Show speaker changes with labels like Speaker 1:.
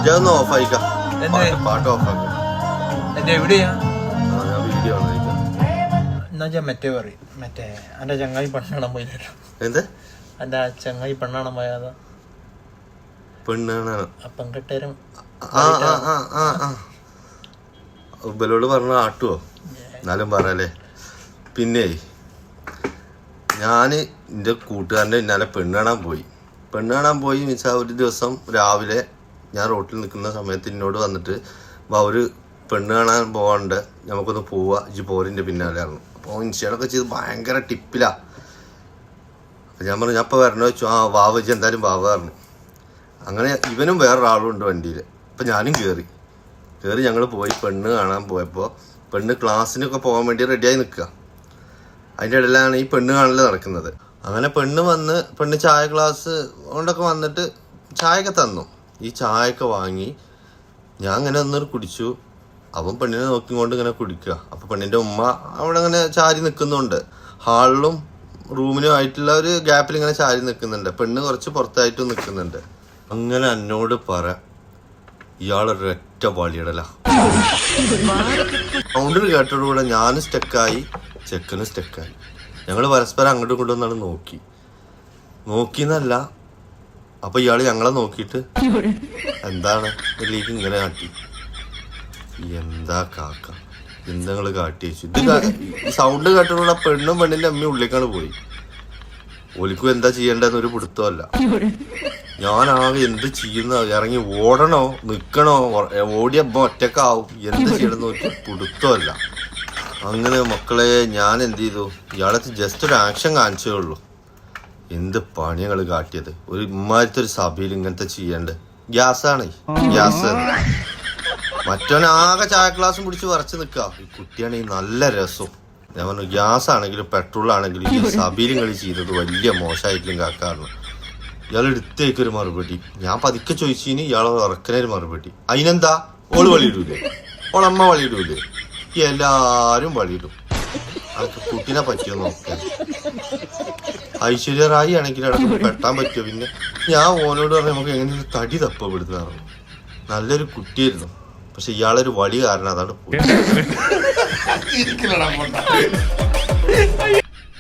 Speaker 1: ഇതൊന്ന് ഓഫായിക്കാം, പാട്ട് ഓഫാക്കാം.
Speaker 2: എവിടെയാ
Speaker 1: ഞാൻ വീഡിയോ
Speaker 2: എന്നാ മറ്റേ പറയും, മറ്റേ എന്റെ ചങ്ങായി പെണ്ണാണാൻ പോയില്ലോ.
Speaker 1: എന്ത്
Speaker 2: എന്റെ ചങ്ങായി പെണ്ണാണാൻ പോയാതാ?
Speaker 1: പെണ്ണാണ്
Speaker 2: പെൺകെട്ടേരും
Speaker 1: ഇവലോട് പറഞ്ഞ ആട്ടുവോ? എന്നാലും പറയല്ലേ. പിന്നെ ഞാൻ എൻ്റെ കൂട്ടുകാരൻ്റെ പിന്നാലെ പെണ്ണ് കാണാൻ പോയി വെച്ചാൽ ഒരു ദിവസം രാവിലെ ഞാൻ റോട്ടിൽ നിൽക്കുന്ന സമയത്ത് എന്നോട് വന്നിട്ട് ഒരു പെണ്ണ് കാണാൻ പോകാണ്ട്, നമുക്കൊന്ന് പോവുക, ഇജ്ജ് പോരിൻ്റെ പിന്നാലെ ആയിരുന്നു. അപ്പോൾ ഇൻസ്റ്റയൊക്കെ ചെയ്ത് ഭയങ്കര ടിപ്പിലാണ്. അപ്പം ഞാൻ പറഞ്ഞു, ഞാൻ ഇപ്പോൾ വരണോ വെച്ചു. വാവ ഇജ്ജ് എന്തായാലും വാവ പറഞ്ഞു. അങ്ങനെ ഇവനും വേറൊരാളും ഉണ്ട് വണ്ടിയിൽ. അപ്പം ഞാനും കയറി ഞങ്ങൾ പോയി പെണ്ണ് കാണാൻ പോയപ്പോൾ പെണ്ണ് ക്ലാസ്സിനൊക്കെ പോകാൻ വേണ്ടി റെഡിയായി നിൽക്കുക. അതിൻ്റെ ഇടയിലാണ് ഈ പെണ്ണ് കാണൽ നടക്കുന്നത്. അങ്ങനെ പെണ്ണ് ചായ ഗ്ലാസ് കൊണ്ടൊക്കെ വന്നിട്ട് ചായയൊക്കെ തന്നു. ഈ ചായയൊക്കെ വാങ്ങി ഞാൻ അങ്ങനെ ഒന്നൊരു കുടിച്ചു. അവൻ പെണ്ണിനെ നോക്കിക്കൊണ്ട് ഇങ്ങനെ കുടിക്കുക. അപ്പോൾ പെണ്ണിൻ്റെ ഉമ്മ അവിടെ അങ്ങനെ ചാരി നിൽക്കുന്നുണ്ട്. ഹാളിലും റൂമിനും ആയിട്ടുള്ള ഒരു ഗ്യാപ്പിൽ ഇങ്ങനെ ചാരി നിൽക്കുന്നുണ്ട്. പെണ്ണ് കുറച്ച് പുറത്തായിട്ടും നിൽക്കുന്നുണ്ട്. അങ്ങനെ എന്നോട് പറ, ഇയാളൊരൊറ്റ വളിയിടല. സൗണ്ടിൽ കേട്ടതോടുകൂടെ ഞാനും സ്റ്റക്കായി, ചെക്കനും സ്റ്റക്കായി. ഞങ്ങൾ പരസ്പരം അങ്ങോട്ടും ഇങ്ങോട്ടും ഒന്നാണ് നോക്കിന്നല്ല. അപ്പൊ ഇയാള് ഞങ്ങളെ നോക്കിയിട്ട് എന്താണ് ഇതിലേക്ക് ഇങ്ങനെ കാട്ടി. എന്താ കാക്ക, എന്താ നിങ്ങള് കാട്ടി വെച്ചു? ഇത് സൗണ്ട് കേട്ടതോടെ പെണ്ണും പെണ്ണിന്റെ അമ്മയും ഉള്ളിലേക്കാണ് പോയി. ഒലിക്കും എന്താ ചെയ്യേണ്ടതെന്നൊരു പിടുത്തമല്ല. ഞാനാകെ എന്ത് ചെയ്യുന്ന, ഇറങ്ങി ഓടണോ നിൽക്കണോ, ഓടിയപ്പോൾ ഒറ്റക്കാവും, എന്ത് ചെയ്യണമെന്ന് ഒരു പിടുത്തമല്ല. അങ്ങനെ മക്കളെ ഞാൻ എന്ത് ചെയ്തു, ഇയാളെ ജസ്റ്റ് ഒരു ആക്ഷൻ കാണിച്ചേ ഉള്ളൂ. എന്ത് പണികൾ കാട്ടിയത്. ഒരു ഇമ്മാരത്തെ ഒരു സഭയിൽ ഇങ്ങനത്തെ ചെയ്യണ്ടേ. ഗ്യാസ് മറ്റവനാകെ ചായ ഗ്ലാസും പിടിച്ച് വരച്ച് നിൽക്കുക. ഈ കുട്ടിയാണെങ്കിൽ നല്ല രസവും. ഞാൻ പറഞ്ഞു, ഗ്യാസ് ആണെങ്കിലും പെട്രോൾ ആണെങ്കിലും ഈ സഭയിലും കളി ചെയ്തത് വലിയ മോശമായിട്ടും കാക്കാറുണ്ട്. ഇയാൾ എടുത്തേക്കൊരു മറുപടി. ഞാൻ പതുക്കെ ചോദിച്ചിന്, ഇയാളെ ഇറക്കനൊരു മറുപടി. അതിനെന്താ, ഓള് വളിയിടൂലേ, ഓളമ്മ വളിയിടൂലേ, എല്ലാരും വളിയിടും. അതൊക്കെ കുട്ടീനെ പറ്റിയോ നോക്കാൻ. ഐശ്വര്യ റായി ആണെങ്കിൽ അടക്കം പെട്ടാൻ പറ്റുമോ? പിന്നെ ഞാൻ ഓനോട് പറഞ്ഞ നമുക്ക് എങ്ങനെ തടി തപ്പപ്പെടുന്നതാണ്. നല്ലൊരു കുട്ടിയായിരുന്നു, പക്ഷെ ഇയാളൊരു വളി കാരണം അതാണ് പോയി.